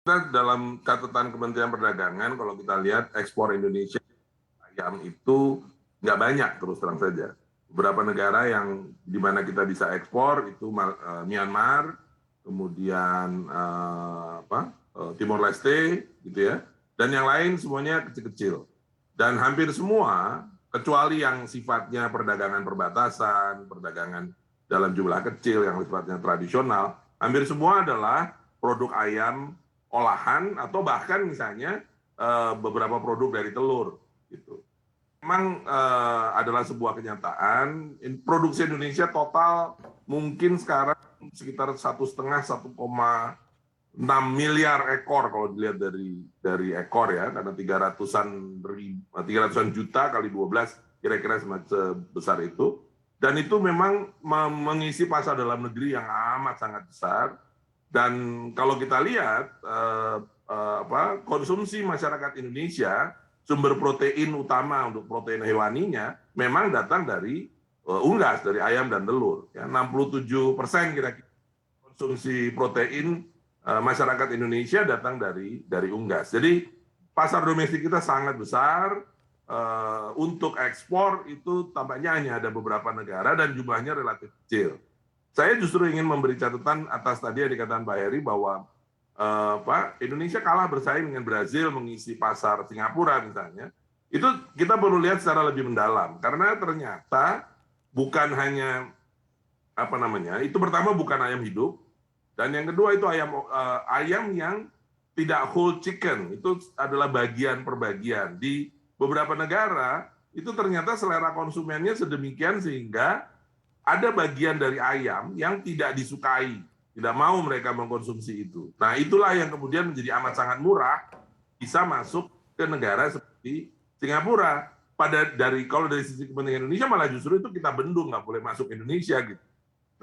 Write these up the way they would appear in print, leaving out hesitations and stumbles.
Kita dalam catatan Kementerian Perdagangan, kalau kita lihat ekspor Indonesia ayam itu nggak banyak, terus terang saja. Beberapa negara yang di mana kita bisa ekspor itu Myanmar, kemudian Timor Leste, gitu ya, dan yang lain semuanya kecil-kecil. Dan hampir semua, kecuali yang sifatnya perdagangan perbatasan, perdagangan dalam jumlah kecil yang sifatnya tradisional, hampir semua adalah produk ayam olahan atau bahkan misalnya beberapa produk dari telur gitu. Memang adalah sebuah kenyataan produksi Indonesia total mungkin sekarang sekitar 1,5-1,6 miliar ekor kalau dilihat dari ekor ya, karena 300-an juta kali 12 kira-kira sebesar itu, dan itu memang mengisi pasar dalam negeri yang amat sangat besar. Dan kalau kita lihat konsumsi masyarakat Indonesia, sumber protein utama untuk protein hewaninya memang datang dari unggas, dari ayam dan telur. Ya, 67% kira-kira konsumsi protein masyarakat Indonesia datang dari unggas. Jadi pasar domestik kita sangat besar. Untuk ekspor itu tampaknya hanya ada beberapa negara dan jumlahnya relatif kecil. Saya justru ingin memberi catatan atas tadi yang dikatakan Pak Heri bahwa Indonesia kalah bersaing dengan Brazil mengisi pasar Singapura misalnya. Itu kita perlu lihat secara lebih mendalam karena ternyata bukan hanya itu pertama bukan ayam hidup, dan yang kedua itu ayam yang tidak whole chicken, itu adalah bagian per bagian. Di beberapa negara itu ternyata selera konsumennya sedemikian sehingga ada bagian dari ayam yang tidak disukai, tidak mau mereka mengkonsumsi itu. Nah, itulah yang kemudian menjadi amat sangat murah, bisa masuk ke negara seperti Singapura. Kalau dari sisi kepentingan Indonesia malah justru itu kita bendung, nggak boleh masuk Indonesia gitu.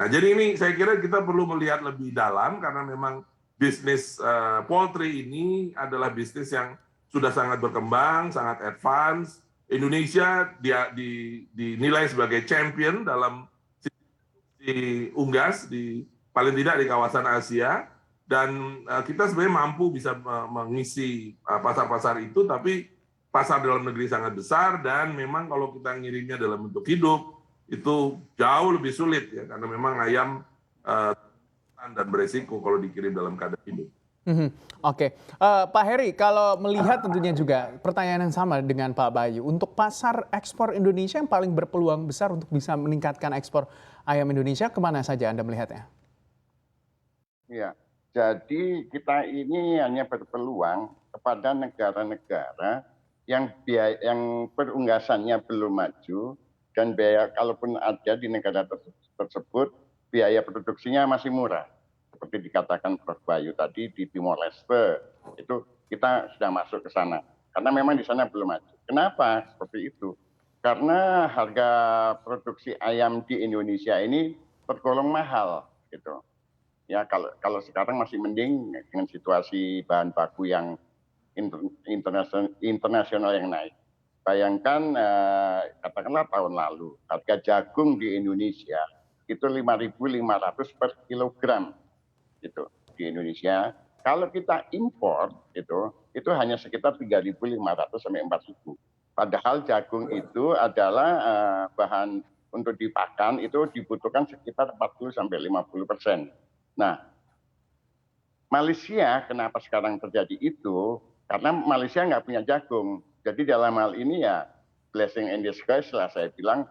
Nah, jadi ini saya kira kita perlu melihat lebih dalam karena memang bisnis poultry ini adalah bisnis yang sudah sangat berkembang, sangat advance. Indonesia dinilai sebagai champion dalam di unggas, paling tidak di kawasan Asia, dan kita sebenarnya mampu bisa mengisi pasar-pasar itu, tapi pasar dalam negeri sangat besar, dan memang kalau kita ngirimnya dalam bentuk hidup, itu jauh lebih sulit ya, karena memang ayam dan beresiko kalau dikirim dalam keadaan hidup. Oke, Pak Heri, kalau melihat tentunya juga pertanyaan yang sama dengan Pak Bayu, untuk pasar ekspor Indonesia yang paling berpeluang besar untuk bisa meningkatkan ekspor ayam Indonesia, kemana saja Anda melihatnya? Ya, jadi kita ini hanya berpeluang kepada negara-negara yang perunggasannya belum maju dan biaya kalaupun ada di negara tersebut biaya produksinya masih murah. Seperti dikatakan Prof. Bayu tadi di Timor Leste, itu kita sudah masuk ke sana. Karena memang di sana belum maju. Kenapa seperti itu? Karena harga produksi ayam di Indonesia ini tergolong mahal, gitu. Ya kalau sekarang masih mending dengan situasi bahan baku yang internasional yang naik. Bayangkan katakanlah tahun lalu harga jagung di Indonesia itu 5.500 per kilogram gitu di Indonesia. Kalau kita impor itu hanya sekitar 3.500 sampai 4.000. Padahal jagung itu adalah bahan untuk dipakan itu dibutuhkan sekitar 40 sampai 50%. Nah, Malaysia kenapa sekarang terjadi itu? Karena Malaysia nggak punya jagung. Jadi dalam hal ini ya blessing in disguise lah saya bilang,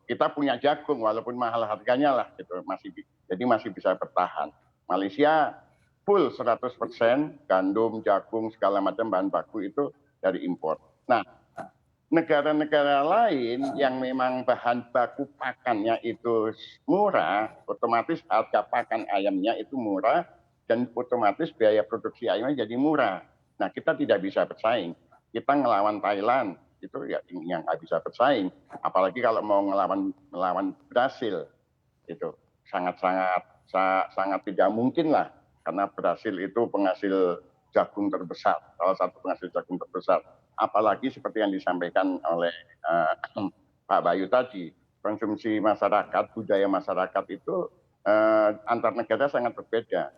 kita punya jagung walaupun mahal harganya lah gitu, jadi masih bisa bertahan. Malaysia full 100% gandum, jagung, segala macam bahan baku itu dari impor. Nah, negara-negara lain yang memang bahan baku pakannya itu murah, otomatis harga pakan ayamnya itu murah, dan otomatis biaya produksi ayamnya jadi murah. Nah, kita tidak bisa bersaing. Kita ngelawan Thailand, itu ya yang nggak bisa bersaing. Apalagi kalau mau melawan Brasil, itu sangat tidak mungkin lah, karena Brasil itu penghasil jagung terbesar, salah satu penghasil jagung terbesar. Apalagi seperti yang disampaikan oleh Pak Bayu tadi, konsumsi masyarakat, budaya masyarakat itu antar negara sangat berbeda.